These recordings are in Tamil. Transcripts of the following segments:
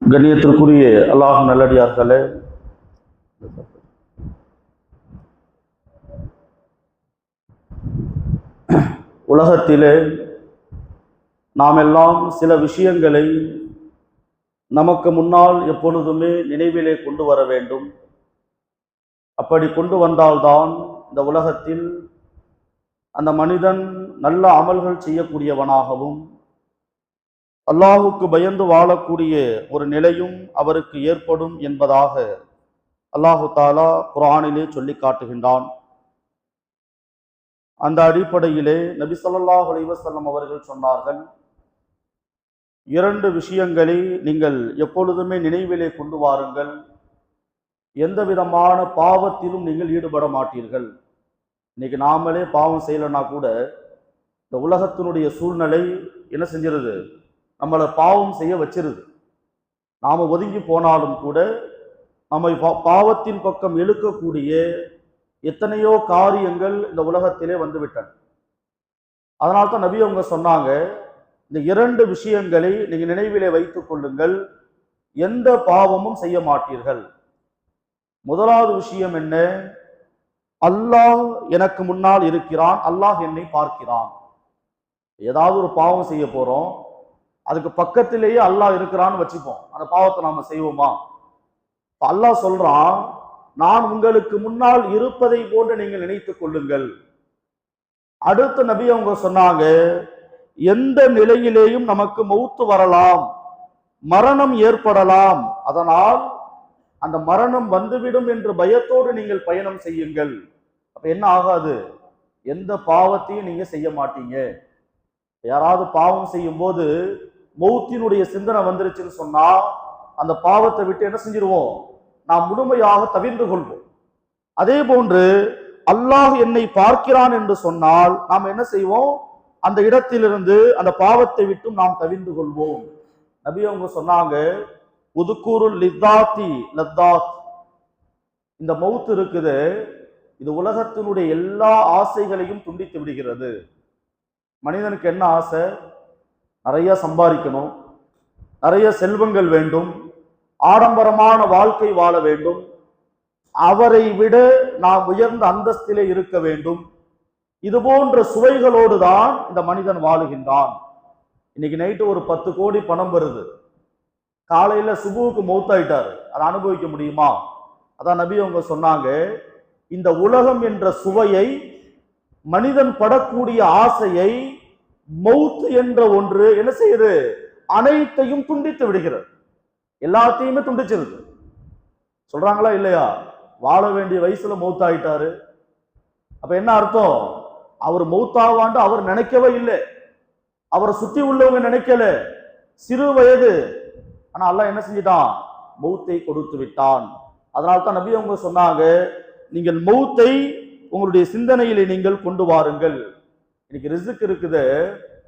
கண்ணியத்திற்குரிய அல்லாஹ் நல்லடியார்களே, உலகத்திலே நாம் எல்லாம் சில விஷயங்களை நமக்கு முன்னால் எப்பொழுதுமே நினைவிலே கொண்டு வர வேண்டும். அப்படி கொண்டு வந்தால்தான் இந்த உலகத்தில் அந்த மனிதன் நல்ல அமல்கள் செய்யக்கூடியவனாகவும் அல்லாஹுக்கு பயந்து வாழக்கூடிய ஒரு நிலையும் அவருக்கு ஏற்படும் என்பதாக அல்லாஹு தாலா குர்ஆனிலே சொல்லி காட்டுகின்றான். அந்த அடிப்படையிலே நபி ஸல்லல்லாஹு அலைஹி வஸல்லம் அவர்கள் சொன்னார்கள், இரண்டு விஷயங்களை நீங்கள் எப்பொழுதுமே நினைவிலே கொண்டு வாருங்கள், எந்த விதமான பாவத்திலும் நீங்கள் ஈடுபட மாட்டீர்கள். இன்னைக்கு நாமளே பாவம் செய்யலைன்னா கூட இந்த உலகத்தினுடைய சூழ்நிலை என்ன செஞ்சிருது, நம்மளை பாவம் செய்ய வச்சிருது. நாம் ஒதுங்கி போனாலும் கூட நம்மை பாவத்தின் பக்கம் இழுக்கக்கூடிய எத்தனையோ காரியங்கள் இந்த உலகத்திலே வந்துவிட்டன. அதனால்தான் நபி அவங்க சொன்னாங்க, இந்த இரண்டு விஷயங்களை நீங்க நினைவிலே வைத்துக் கொள்ளுங்கள், எந்த பாவமும் செய்ய மாட்டீர்கள். முதலாவது விஷயம் என்ன? அல்லாஹ் எனக்கு முன்னால் இருக்கிறான், அல்லாஹ் என்னை பார்க்கிறான். ஏதாவது ஒரு பாவம் செய்ய போறோம், அதுக்கு பக்கத்திலேயே அல்லாஹ் இருக்கிறான்னு வச்சுப்போம், அந்த பாவத்தை நாம செய்வோமா? அல்லாஹ் சொல்றான், நான் உங்களுக்கு முன்னால் இருப்பதை போன்று நீங்கள் நினைத்துக் கொள்ளுங்கள். அடுத்த நபி அவங்க சொன்னாங்க, எந்த நிலையிலேயும் நமக்கு மௌத்து வரலாம், மரணம் ஏற்படலாம், அதனால் அந்த மரணம் வந்துவிடும் என்று பயத்தோடு நீங்கள் பயணம் செய்யுங்கள். அப்ப என்ன ஆகாது? எந்த பாவத்தையும் நீங்க செய்ய மாட்டீங்க. யாராவது பாவம் செய்யும் போது மௌத்தினுடைய சிந்தனை வந்துருச்சுன்னு சொன்னா அந்த பாவத்தை விட்டு என்ன செஞ்சிருவோம், நாம் முழுமையாக தவிர்ந்து கொள்வோம். அதே போன்று அல்லாஹ் என்னை பார்க்கிறான் என்று சொன்னால் நாம் என்ன செய்வோம், அந்த இடத்திலிருந்து அந்த பாவத்தை விட்டு நாம் தவிர்ந்து கொள்வோம். நபி அவங்க சொன்னாங்க, உதுக்கூருல் லித்தாத்தி லத்தாத், இந்த மௌத் இருக்குது, இது உலகத்தினுடைய எல்லா ஆசைகளையும் துண்டித்து விடுகிறது. மனிதனுக்கு என்ன ஆசை? நிறைய சம்பாதிக்கணும், நிறைய செல்வங்கள் வேண்டும், ஆடம்பரமான வாழ்க்கை வாழ வேண்டும், அவரை விட நாம் உயர்ந்த அந்தஸ்திலே இருக்க வேண்டும். இது போன்ற சுவைகளோடு தான் இந்த மனிதன் வாழுகின்றான். இன்னைக்கு நைட்டு ஒரு 10 கோடி பணம் வருது, காலையில சுபுவுக்கு மௌத்தாயிட்டாரு, அதை அனுபவிக்க முடியுமா? அதான் நபி அவங்க சொன்னாங்க, இந்த உலகம் என்ற சுவையை, மனிதன் படக்கூடிய ஆசையை மௌத் என்ற ஒன்று என்ன செய்யுது, அனைத்தையும் துண்டித்து விடுகிறது, எல்லாத்தையுமே துண்டிச்சிருது. சொல்றாங்களா இல்லையா? வாழ வேண்டிய வயசுல மௌத்தாயிட்டாரு, அப்ப என்ன அர்த்தம்? அவர் மௌத்தாவாண்டு அவர் நினைக்கவே இல்லை, அவரை சுத்தி உள்ளவங்க நினைக்கல, சிறு வயது, ஆனா அல்லாஹ் என்ன செஞ்சிட்டான், மௌத்தை கொடுத்து விட்டான். அதனால்தான் நபி அவங்க சொன்னாங்க, நீங்கள் மௌத்தை உங்களுடைய சிந்தனையிலே நீங்கள் கொண்டு வாருங்கள். இன்னைக்கு ரிஸ்க் இருக்குது,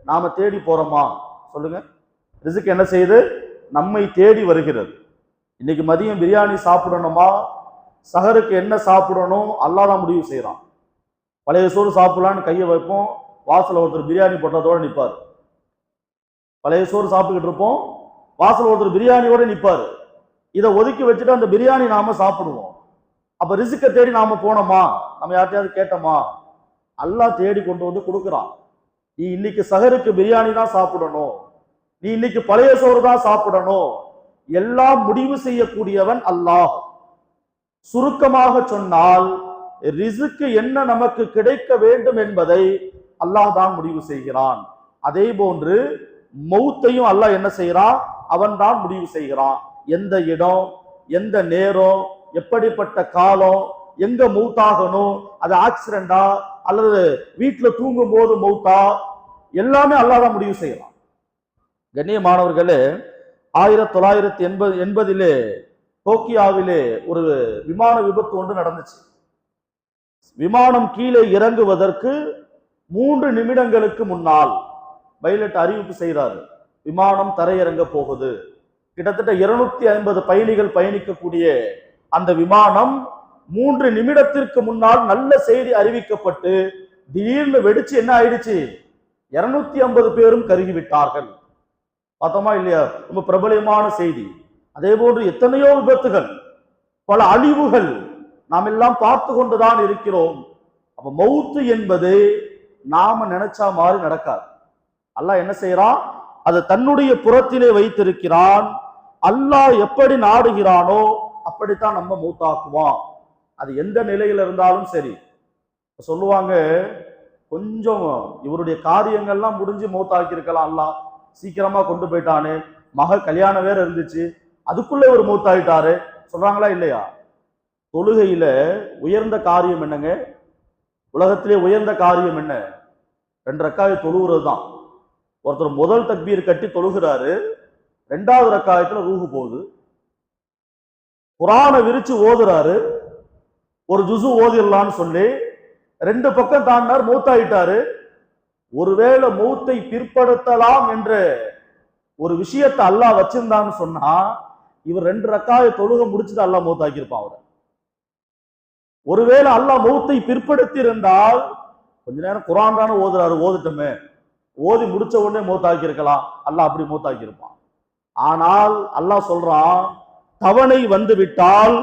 நாம தேடி போறோமா? சொல்லுங்க. ரிஸ்க் என்ன செய்யுது? நம்மை தேடி வருகிறது. இன்னைக்கு மதியம் பிரியாணி சாப்பிடணுமா, சஹருக்கு என்ன சாப்பிடணும், அல்லாஹ் தான் முடிவு செய்யறான். பழைய சோறு சாப்பிடலான்னு கையை வைப்போம், வாசல் ஒருத்தர் பிரியாணி போட்டதோட நிற்பார். பழைய சோறு சாப்பிட்டுக்கிட்டு இருப்போம், வாசல் ஒருத்தர் பிரியாணியோட நிற்பாரு. இதை ஒதுக்கி வச்சுட்டு அந்த பிரியாணி நாம சாப்பிடுவோம். அப்ப ரிஸ்கை தேடி நாம போனோமா? நம்ம யார்ட்டையாவது கேட்டோமா? அல்லாஹ் தேடி கொண்டு வந்து கொடுக்குறான். நீ இன்னைக்கு சஹருக்கு பிரியாணி தான் சாப்பிடணும், நீ இன்னைக்கு பழைய சோறு தான் சாப்பிடணும், எல்லாம் முடிவு செய்யக்கூடியவன் அல்லாஹ். சுருக்கமாக சொன்னால், ரிஸ்க் என்ன நமக்கு கிடைக்க வேண்டும் என்பதை அல்லாஹ் தான் முடிவு செய்கிறான். அதே போன்று மௌத்தையும் அல்லாஹ் என்ன செய்யறான், அவன் தான் முடிவு செய்கிறான். எந்த இடம், எந்த நேரம், எப்படிப்பட்ட காலம், எங்க மௌத்தாகணும், அது ஆக்சிடென்டா அல்லது வீட்டுல தூங்கும் போது மௌத்தா, எல்லாமே அல்லாஹ் தான் முடிவு செய்யறான். கண்ணியமானவர்களே, 1980 டோக்கியோவிலே ஒரு விமான விபத்து ஒன்று நடந்துச்சு. விமானம் கீழே இறங்குவதற்கு 3 நிமிடங்களுக்கு முன்னால் பைலட் அறிவிப்பு செய்கிறாரு, விமானம் தரையிறங்க போகுது. கிட்டத்தட்ட 250 பயணிகள் பயணிக்கக்கூடிய அந்த விமானம் 3 நிமிடத்திற்கு முன்னால் நல்ல செய்தி அறிவிக்கப்பட்டு திடீர்னு வெடிச்சு என்ன ஆயிடுச்சு, 250 பேரும் கருகிவிட்டார்கள். பார்த்தோமா இல்லையா? ரொம்ப பிரபலமான செய்தி. அதே போன்று எத்தனையோ விபத்துகள், பல அழிவுகள் நாம் எல்லாம் பார்த்து கொண்டுதான் இருக்கிறோம். அப்ப மௌத்து என்பது நாம நினைச்சா மாதிரி நடக்காது. அல்லாஹ் என்ன செய்யறான்? அதை தன்னுடைய புறத்திலே வைத்திருக்கிறான். அல்லாஹ் எப்படி நாடுகிறானோ அப்படித்தான் நம்ம மௌத்தாக்குவான். அது எந்த நிலையில இருந்தாலும் சரி. சொல்லுவாங்க, கொஞ்சம் இவருடைய காரியங்கள்லாம் முடிஞ்சு மௌத்தாக்கி இருக்கலாம், அல்லாஹ் சீக்கிரமா கொண்டு போயிட்டானே, கல்யாணம் வேற இருந்துச்சு, அதுக்குள்ள ஒரு மௌத்தாயிட்டாரு சொல்றாங்களா இல்லையா? தொழுகையில உயர்ந்த காரியம் என்னங்க? உலகத்திலே உயர்ந்த காரியம் என்ன? 2 ரக்காயத் தொழுகிறது தான். ஒருத்தர் முதல் தக்பீர் கட்டி தொழுகிறாரு, 2வது ரக்காயத்துல ரூஹு போகுது. குரானை விரிச்சு ஓதுறாரு, ஒரு ஜுசு ஓதிரலான்னு சொல்லி 2 பக்கம் தாண்டினார், மௌத்தாயிட்டாரு. ஒருவேளை மௌத்தை பிற்படுத்தலாம் என்ற ஒரு விஷயத்தை அல்லாஹ் வச்சிருந்தான்னு சொன்னா, இவர் 2 ரக்காயத் தொழுகை முடிச்சுட்டு அல்லாஹ் மௌத்தாக்கி இருப்பான் அவரை. ஒருவேளை அல்லாஹ் மௌத்தை பிற்படுத்தி இருந்தால், கொஞ்ச நேரம் குரான் தானே ஓதுறாரு, ஓதுட்டமே, ஓதி முடிச்ச உடனே மௌத்தாக்கி இருக்கலாம், அல்லாஹ் அப்படி மௌத்தாக்கி இருப்பான். ஆனால் அல்லாஹ் சொல்றான், தவணை வந்து விட்டால்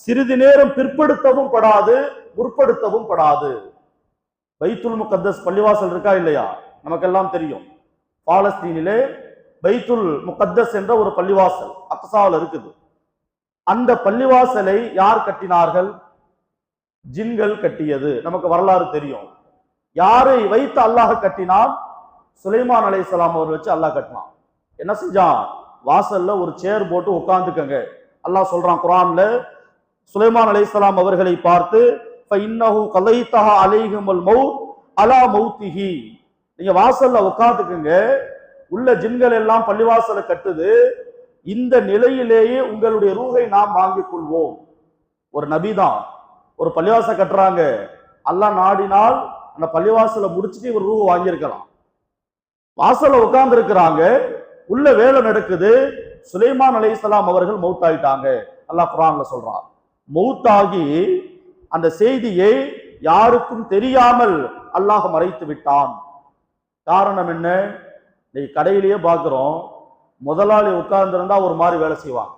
சிறிது நேரம் பிற்படுத்தவும் படாது, முற்படுத்தவும் படாது. பைத்துல் முகத்தஸ் பள்ளிவாசல் இருக்கா இல்லையா? நமக்கெல்லாம் தெரியும். பாலஸ்தீனிலே பைத்துல் முகத்தஸ் என்ற ஒரு பள்ளிவாசல் அக்ஸாவில் இருக்குது. அந்த பள்ளிவாசலை யார் கட்டினார்கள்? ஜின்கள் கட்டியது. நமக்கு வரலாறு தெரியும். யாரை வைத்து அல்லாஹ் கட்டினான்? சுலைமான் அலைஹிஸ்ஸலாம் அவர் வச்சு அல்லாஹ் கட்டினான். என்ன செஞ்சான்? வாசல்ல ஒரு சேர் போட்டு உட்கார்ந்துக்கங்க. அல்லாஹ் சொல்றான் குர்ஆன்ல, சுலைமான் அலைஹிஸ்ஸலாம் அவர்களை பார்த்து, ஃபஇன்னஹு கலைதஹா அலைஹிமுல் மௌத் அலா மௌத்திஹி, நீங்க வாசல்ல உட்கார்ந்துக்கங்க, உள்ள ஜின்கள் எல்லாம் பள்ளிவாசலை கட்டுது, இந்த நிலையிலேயே உங்களுடைய ரூஹை நாம் வாங்கிக் கொள்வோம். ஒரு நபிதான் ஒரு பள்ளிவாசலை கட்டுறாங்க, அல்லாஹ் நாடினால் அந்த பள்ளிவாசலை முடிச்சுட்டு இவர் ரூஹ் வாங்கியிருக்கலாம். வாசல்ல உட்கார்ந்து இருக்கிறாங்க, உள்ள வேலை நடக்குது. சுலைமான் அலைஹிஸ்ஸலாம் அவர்கள் மௌத்தாயிட்டாங்க. அல்லாஹ் குர்ஆன்ல சொல்றான். மௌத்தாகி அந்த செய்தியை யாருக்கும் தெரியாமல் அல்லாஹ் மறைத்து விட்டான். காரணம் என்ன? இன்னைக்கு கடையிலேயே பார்க்கிறோம், முதலாளி உட்கார்ந்திருந்தா ஒரு மாதிரி வேலை செய்வாங்க.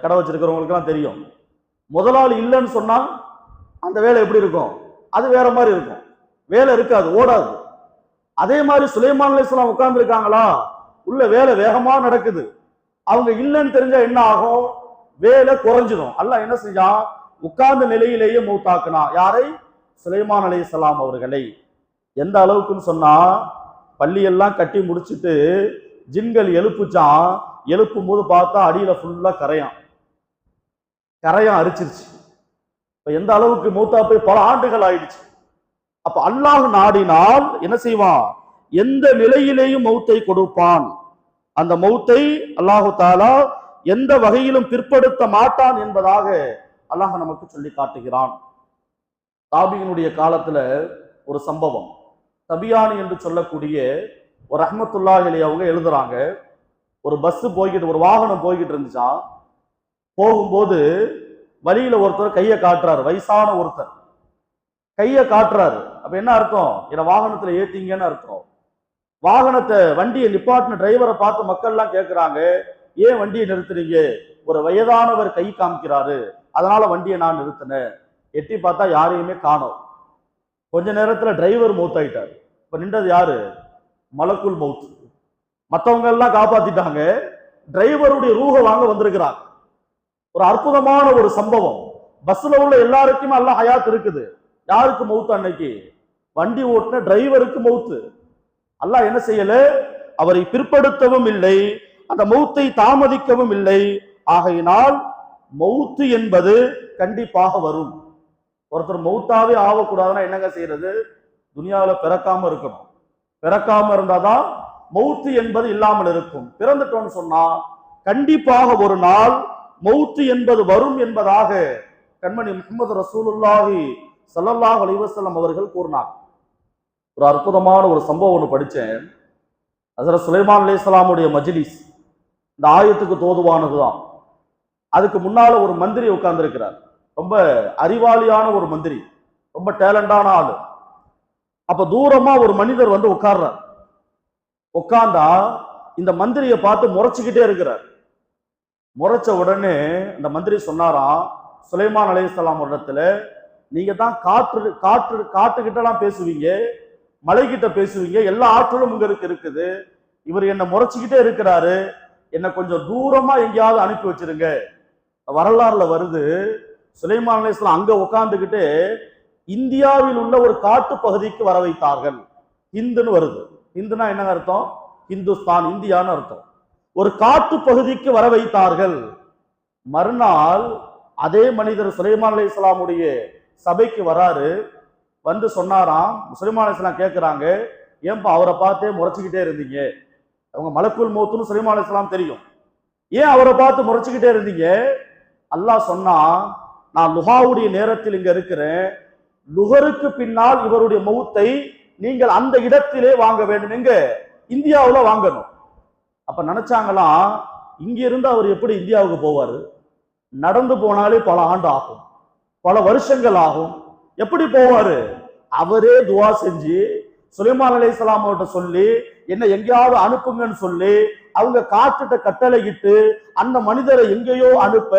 கடை வச்சிருக்கிறவங்களுக்கு எல்லாம் தெரியும். முதலாளி இல்லைன்னு சொன்னா அந்த வேலை எப்படி இருக்கும்? அது வேற மாதிரி இருக்கும், வேலை இருக்காது, ஓடாது. அதே மாதிரி சுலைமான் அலைஹிஸ்ஸலாம் உட்கார்ந்து இருக்காங்களா, உள்ள வேலை வேகமா நடக்குது. அவங்க இல்லைன்னு தெரிஞ்சா என்ன ஆகும்? வேலை குறைஞ்சிடும். அல்லாஹ் என்ன செஞ்சான்? உட்கார்ந்த நிலையிலேயே மௌத்தாக்குனா. யாரை? சுலைமான் அலைஹிஸ்ஸலாம் அவர்களை. எந்த அளவுக்குன்னு சொன்னா, பள்ளியெல்லாம் கட்டி முடிச்சுட்டு ஜின்கள் எழுப்புச்சான். எழுப்பும் போது பார்த்தா அடியில ஃபுல்லா கரையான் அரிச்சிருச்சு. இப்ப எந்த அளவுக்கு மௌத்தா போய் பல ஆண்டுகள் ஆயிடுச்சு. அப்ப அல்லாஹ் நாடினால் என்ன செய்வான்? எந்த நிலையிலேயும் மௌத்தை கொடுப்பான். அந்த மௌத்தை அல்லாஹு தாலா எந்த வகையிலும் பிற்படுத்த மாட்டான் என்பதாக அல்லாஹ் நமக்கு சொல்லி காட்டுகிறான். தாபியினுடைய காலத்துல ஒரு சம்பவம், தபியானி என்று சொல்லக்கூடிய ஒரு ரஹ்மத்துல்லாஹி அலைஹி அவங்க எழுதுறாங்க. ஒரு பஸ் போய்கிட்டு, ஒரு வாகனம் போய்கிட்டு இருந்துச்சான். போகும்போது வழியில ஒருத்தர் கையை காட்டுறாரு, வயசான ஒருத்தர் கையை காட்டுறாரு. அப்ப என்ன அர்த்தம்? என்ன வாகனத்துல ஏத்தீங்கன்னு அர்த்தம். வாகனத்தை, வண்டியை நிப்பாட்டின டிரைவரை பார்த்து மக்கள் எல்லாம் கேட்கிறாங்க, ஏன் வண்டியை நிறுத்துறீங்க? ஒரு வயதானவர் கை காமிக்கிறாரு, அதனால வண்டியை நான் நிறுத்தினேன். எட்டி பார்த்தா யாரையுமே காணோம். கொஞ்ச நேரத்துல டிரைவர் மௌத்தாயிட்டார். இப்ப நின்றது யாரு? மலக்குல் மௌத். மற்றவங்க எல்லாம் காப்பாத்திட்டாங்க, டிரைவருடைய ரூஹ வாங்க வந்திருக்கிறாங்க. ஒரு அற்புதமான ஒரு சம்பவம். பஸ்ல உள்ள எல்லாருக்குமே அல்லாஹ் ஹயாத் இருக்குது. யாருக்கு மௌத்து? அன்னைக்கு வண்டி ஓட்டுன டிரைவருக்கு மௌத்து. அல்லாஹ் என்ன செய்யல? அவரை பிற்படுத்தவும் இல்லை, அந்த மௌத்தை தாமதிக்கவும் இல்லை. ஆகையினால் மௌத்து என்பது கண்டிப்பாக வரும். ஒருத்தர் மௌத்தாவே ஆகக்கூடாதுன்னா என்னங்க செய்யறது? துனியாவில் பிறக்காம இருக்கணும். பிறக்காம இருந்தாதான் மௌத்து என்பது இல்லாமல் இருக்கும். பிறந்துட்டோம்னு சொன்னா கண்டிப்பாக ஒரு நாள் மௌத்து என்பது வரும் என்பதாக கண்மணி முஹம்மது ரசூலுல்லாஹி ஸல்லல்லாஹு அலைஹி வஸல்லம் அவர்கள் கூறினார். ஒரு அற்புதமான ஒரு சம்பவம் ஒன்று படித்தேன். ஹஸரத் சுலைமான் அலைஹிஸ்ஸலாமுடைய மஜ்லிஸ் இந்த ஆயத்துக்கு தோதுவானதுதான். அதுக்கு முன்னால ஒரு மந்திரி உட்கார்ந்துருக்கிறார், ரொம்ப அறிவாளியான ஒரு மந்திரி, ரொம்ப டேலண்டான ஆளு. அப்ப தூரமா ஒரு மனிதர் வந்து உட்கார்றார். உட்கார்ந்தா இந்த மந்திரியை பார்த்து முறைச்சுக்கிட்டே இருக்கிறார். முறைச்ச உடனே இந்த மந்திரி சொன்னாராம் சுலைமான் அலைஹிஸ்ஸலாம் இடத்துல, நீங்க தான் காட்டுக்கிட்டலாம் பேசுவீங்க, மலைகிட்ட பேசுவீங்க, எல்லா ஆற்றலும் உங்களுக்கு இருக்குது. இவர் என்ன முறைச்சுக்கிட்டே இருக்கிறாரு, என்ன கொஞ்சம் தூரமா எங்கேயாவது அனுப்பி வச்சிருங்க. வரலாறுல வருது, சுலைமான் அலைஹிஸ்ஸலாம் அங்க உட்கார்ந்துகிட்டு இந்தியாவில் உள்ள ஒரு காட்டு பகுதிக்கு வர வைத்தார்கள். ஹிந்துன்னு வருது. ஹிந்துனா என்ன அர்த்தம்? இந்துஸ்தான், இந்தியான்னு அர்த்தம். ஒரு காட்டு பகுதிக்கு வர வைத்தார்கள். மறுநாள் அதே மனிதர் சுலைமான் அலைஹிஸ்ஸலாமுடைய சபைக்கு வராரு. வந்து சொன்னாராம், சுலைமான் அலைஹிஸ்ஸலாம் கேட்கிறாங்க, ஏன்பா அவரை பார்த்தே முறைச்சுக்கிட்டே இருந்தீங்க? அவங்க மலக்குல் மௌத்துன்னு சுலைமான் அலைஹிஸ்ஸலாம் தெரியும். ஏன் அவரை பார்த்து முறைச்சுக்கிட்டே இருந்தீங்க? அல்லாஹ் சொன்னா, நான் லுஹாவுடைய நேரத்தில் இங்க இருக்கிறேன், லுஹருக்கு பின்னால் இவருடைய மௌத்தை நீங்கள் அந்த இடத்திலே வாங்க வேண்டும். எங்க? இந்தியாவுல வாங்கணும். அப்ப நினைச்சாங்களாம், இங்க இருந்து அவர் எப்படி இந்தியாவுக்கு போவாரு? நடந்து போனாலே பல ஆண்டு ஆகும், பல வருஷங்கள் ஆகும். எப்படி போவாரு? அவரே துவா செஞ்சு சுலைமான் அலைஹிஸ்ஸலாம் அவர்கிட்ட சொல்லி என்ன எங்கேயாவது அனுப்புங்கன்னு சொல்லி அவங்க காட்டுட்ட கட்டளையிட்டு அந்த மனிதரை எங்கேயோ அனுப்ப,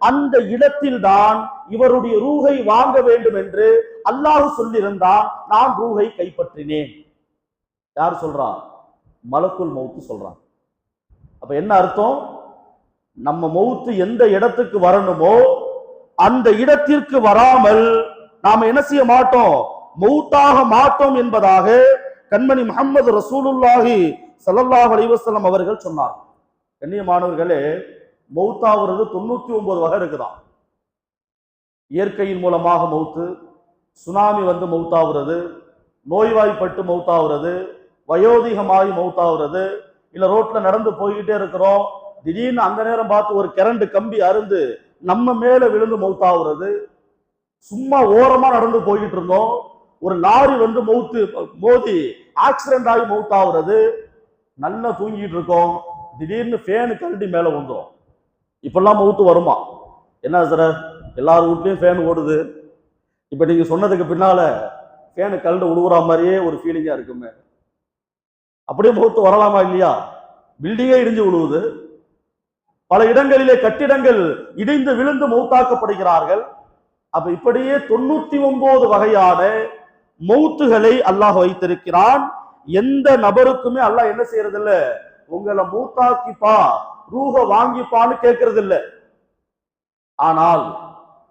அந்த இடத்தில் தான் இவருடைய ரூஹை வாங்க வேண்டும் என்று அல்லாஹ் சொல்லியிருந்தான். நான் ரூஹை கைப்பற்றினேன். யார் சொல்றா? மலக்குல் மௌத்து சொல்றான். அப்ப என்ன அர்த்தம்? நம்ம மௌத்து எந்த இடத்துக்கு வரணுமோ அந்த இடத்திற்கு வராமல் நாம என்ன செய்ய மாட்டோம், மௌத்தாக மாட்டோம் என்பதாக கண்மணி முஹம்மது ரசூலுல்லாஹி ஸல்லல்லாஹு அலைஹி வஸல்லம் அவர்கள் சொன்னார். கண்ணியமானவர்களே, மௌத்தாகிறது 99 வகை இருக்குதான். இயற்கையின் மூலமாக மௌத்து, சுனாமி வந்து மௌத்தாகிறது, நோய்வாய்ப்பட்டு மௌத்தாகிறது, வயோதிகமாகி மௌத்தாகிறது, இல்ல ரோட்ல நடந்து போய்கிட்டே இருக்கிறோம், திடீர்னு அந்த நேரம் பார்த்து ஒரு கரண்ட் கம்பி அருந்து நம்ம மேல விழுந்து மௌத்தாகிறது, சும்மா ஓரமா நடந்து போய்கிட்டு இருந்தோம், ஒரு லாரி வந்து மோதி ஆக்சிடென்ட் ஆகி மௌத்தாகிறது, நல்லா தூங்கிட்டு இருக்கோம், திடீர்னு ஃபேனு கழட்டி மேல வந்துடும். இப்பெல்லாம் மௌத்து வருமா? என்ன சார், எல்லார் வீட்லயும் ஃபேன் ஓடுது. இப்ப நீங்க சொன்னதுக்கு பின்னால ஃபேனு கழண்டு உழுவுற மாதிரியே ஒரு ஃபீலிங்கா இருக்குமே. அப்படியே மௌத்து வரலாமா இல்லையா? பில்டிங்கே இடிஞ்சு விழுவுது, பல இடங்களிலே கட்டிடங்கள் இடிந்து விழுந்து மௌத்தாக்கப்படுகிறார்கள். அப்ப இப்படியே 99 வகையான மௌத்துகளை அல்லாஹ் வைத்திருக்கிறான். எந்த நபருக்குமே அல்லாஹ் என்ன செய்யறது இல்ல, உங்களை மூத்தாக்கிப்பா, ரூஹ வாங்கிப்பான்னு கேட்கறது இல்ல. ஆனால்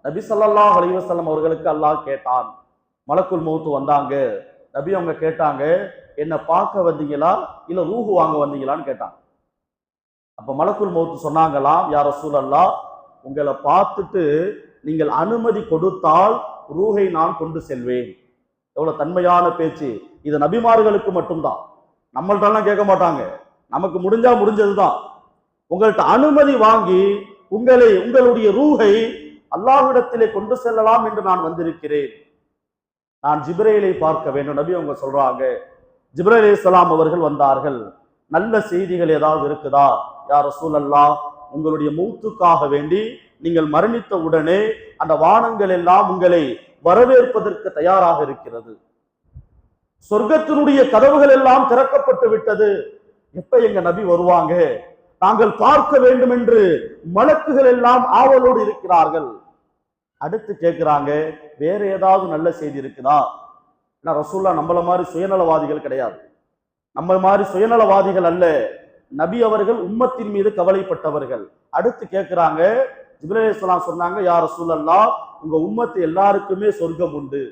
நபி ஸல்லல்லாஹு அலைஹி வஸல்லம் அவர்களுக்கு அல்லாஹ் கேட்டான். மலக்குல் மௌத்து வந்தாங்க, நபி அவங்க கேட்டாங்க, என்ன பார்க்க வந்தீங்களா இல்ல ரூஹு வாங்க வந்தீங்களான்னு கேட்டாங்க. அப்ப மலக்குல் மௌத்து சொன்னாங்களாம், யா ரசூலல்லாஹ், உங்களை பார்த்துட்டு நீங்கள் அனுமதி கொடுத்தால் ரூஹை நான் கொண்டு செல்வேன். எவ்வளவு தன்மையான பேச்சு! இது நபிமார்களுக்கு மட்டும்தான், நம்மள்ட்ட கேட்க மாட்டாங்க. நமக்கு முடிஞ்சா முடிஞ்சதுதான். உங்கள்கிட்ட அனுமதி வாங்கி உங்களுடைய ரூஹை அல்லாஹ்விடத்திலே கொண்டு செல்லலாம் என்று நான் வந்திருக்கிறேன். நான் ஜிப்ரீலை பார்க்க வேண்டும். நபி அவங்க சொல்றாங்க, ஜிப்ரீல் அலைஹிஸ்ஸலாம் அவர்கள் வந்தார்கள். நல்ல செய்திகள் ஏதாவது இருக்குதா? யா ரசூலல்லாஹ், உங்களுடைய மௌத்துக்காக வேண்டி நீங்கள் மரணித்த உடனே அந்த வானங்கள் எல்லாம் உங்களை வரவேற்பதற்கு தயாராக இருக்கிறது, சொர்க்கத்தினுடைய கதவுகள் எல்லாம் திறக்கப்பட்டு விட்டது, எப்ப எங்க நபி வருவாங்க, நாங்கள் பார்க்க வேண்டும் என்று மலக்குகள் எல்லாம் ஆவலோடு இருக்கிறார்கள். அடுத்து கேட்கிறாங்க, வேற ஏதாவது நல்ல செய்தி இருக்குதா? ரசூல்லா நம்மள மாதிரி சுயநலவாதிகள் கிடையாது, நம்ம மாதிரி சுயநலவாதிகள் அல்ல. நபி அவர்கள் உம்மத்தின் மீது கவலைப்பட்டவர்கள். அடுத்து கேட்கிறாங்க, ஜிப்ரீல் அலைஹிஸ்ஸலாம் சொன்னாங்க, யா ரசூலல்லாஹ், உங்க உம்மத்து எல்லாருக்குமே சொர்க்கம் உண்டு,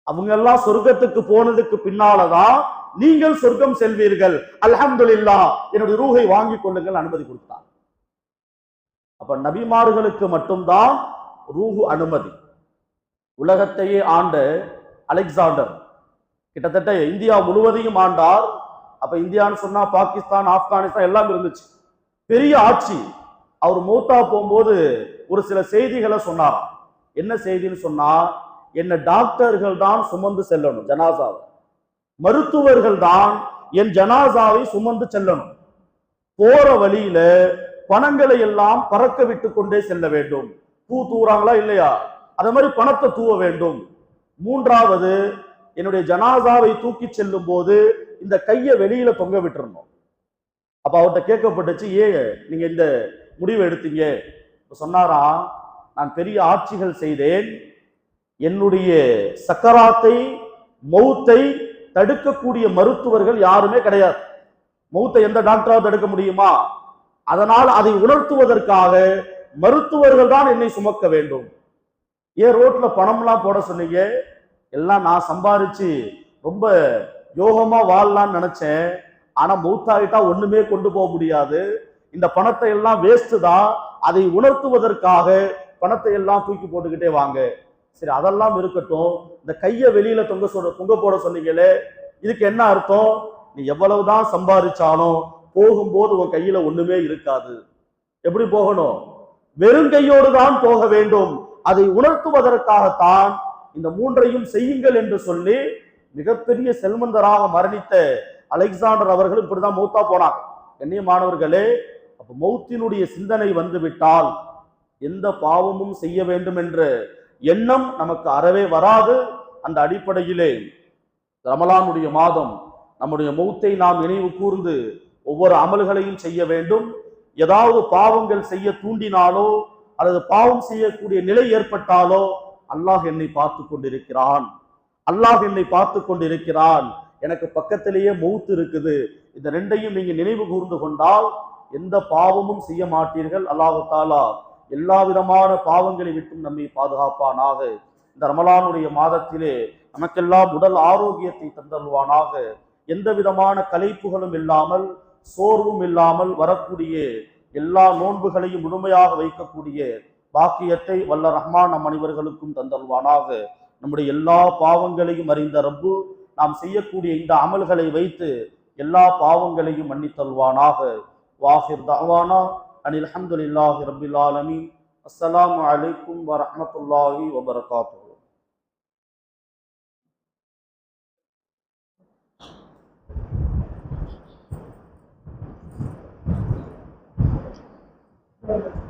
அவங்க எல்லாம் சொர்க்கத்துக்கு போனதுக்கு பின்னாலதான் நீங்கள் சொர்க்கம் செல்வீர்கள், அல்ஹம்துலில்லாஹ், என்னுடைய ரூஹை வாங்கி கொள்ளுங்கள் அனுமதி கொடுத்தார். அப்ப நபிமார்களுக்கு மட்டும்தான் ரூஹு அனுமதி. உலகத்தையே ஆண்ட அலெக்சாண்டர் கிட்டத்தட்ட இந்தியா முழுவதையும் ஆண்டார். அப்ப இந்தியான்னு சொன்னா பாகிஸ்தான், ஆப்கானிஸ்தான் எல்லாம் இருந்துச்சு, பெரிய ஆட்சி. அவர் மௌத்தா போகும்போது ஒரு சில செய்திகளை சொன்னார். என்ன செய்தின்னு சொன்னா, என்ன டாக்டர்கள் தான் சுமந்து செல்லணும் ஜனாசாவை, மருத்துவர்கள் தான் என் ஜனாசாவை சுமந்து செல்லணும், போற வழியில பணங்களை எல்லாம் பறக்க விட்டு கொண்டே செல்ல வேண்டும். பூ தூறாங்களா இல்லையா, அதே மாதிரி பணத்தை தூவ வேண்டும். மூன்றாவது, என்னுடைய ஜனாசாவை தூக்கி செல்லும் போது இந்த கையை வெளியில தொங்க விட்டுறணும், அப்ப அவர்கிட்ட கேட்கப்பட்டுச்சு, ஏன் நீங்க இந்த முடிவு எடுத்தீங்க? சொன்னாரா, நான் பெரிய ஆட்சிகள் செய்தேன், என்னுடைய சக்கராத்தை மௌத்தை தடுக்கக்கூடிய மருத்துவர்கள் யாருமே கிடையாது. மௌத்தை எந்த டாக்டராவது தடுக்க முடியுமா? அதனால் அதை உணர்த்துவதற்காக மருத்துவர்கள் தான் என்னை சுமக்க வேண்டும். ஏன் ரோட்ல பணம்லாம் போட சொன்னீங்க? எல்லாம் நான் சம்பாரிச்சு ரொம்ப யோகமா வாழலாம்னு நினைச்சேன். ஆனா மௌத்தாயிட்டா ஒண்ணுமே கொண்டு போக முடியாது. இந்த பணத்தை எல்லாம் வேஸ்ட் தான். அதை உணர்த்துவதற்காக பணத்தை எல்லாம் தூக்கி போட்டுக்கிட்டே வாங்க. சரி, அதெல்லாம் இருக்கட்டும். இந்த கையை வெளியில தொங்க போட சொன்னீங்களே, இதுக்கு என்ன அர்த்தம்? நீ எவ்வளவுதான் சம்பாதிச்சாலும் போகும்போது உன் கையில ஒண்ணுமே இருக்காது. எப்படி போகணும்? வெறுங்கையோடு தான் போக வேண்டும். அதை உணர்த்துவதற்காகத்தான் இந்த மூன்றையும் செய்யுங்கள் என்று சொல்லி மிகப்பெரிய செல்வந்தராக மரணித்த அலெக்சாண்டர் அவர்கள் இப்படிதான் மௌத்தா போனார். கண்ணியமானவர்களே, அப்ப மௌத்தினுடைய சிந்தனை வந்துவிட்டால் எந்த பாவமும் செய்ய வேண்டும் என்ற எண்ணம் நமக்கு அறவே வராது. அந்த அடிப்படையிலே ரமலானுடைய மாதம் நம்முடைய மௌத்தை நாம் நினைவு கூர்ந்து ஒவ்வொரு அமல்களையும் செய்ய வேண்டும். ஏதாவது பாவங்கள் செய்ய தூண்டினாலோ அல்லது பாவம் செய்யக்கூடிய நிலை ஏற்பட்டாலோ அல்லாஹ் என்னை பார்த்து கொண்டிருக்கிறான், அல்லாஹ் என்னை பார்த்து கொண்டிருக்கிறான், எனக்கு பக்கத்திலேயே மௌத்து இருக்குது. இந்த ரெண்டையும் நீங்க நினைவு கூர்ந்து கொண்டால் எந்த பாவமும் செய்ய மாட்டீர்கள். அல்லாஹ் தாலா எல்லா விதமான பாவங்களை விட்டும் நம்மை பாதுகாப்பானாக. இந்த ரமலானுடைய மாதத்திலே நமக்கெல்லாம் உடல் ஆரோக்கியத்தை தந்தல்வானாக. எந்த விதமான களைப்புகளும் இல்லாமல் சோர்வும் இல்லாமல் வரக்கூடிய எல்லா நோன்புகளையும் முழுமையாக வைக்கக்கூடிய பாக்கியத்தை வல்ல ரஹ்மான் நம் அனைவர்களுக்கும் தந்தல்வானாக. நம்முடைய எல்லா பாவங்களையும் அறிந்த ரப்பு நாம் செய்யக்கூடிய இந்த அமல்களை வைத்து எல்லா பாவங்களையும் மன்னித்தல்வானாக. வாஹிர் தஅவானா அனில் ஹம்துலில்லாஹி ரப்பில் ஆலமீன். அஸ்ஸலாமு அலைக்கும் வரஹ்மத்துல்லாஹி வபரகாத்துஹு. Thank you.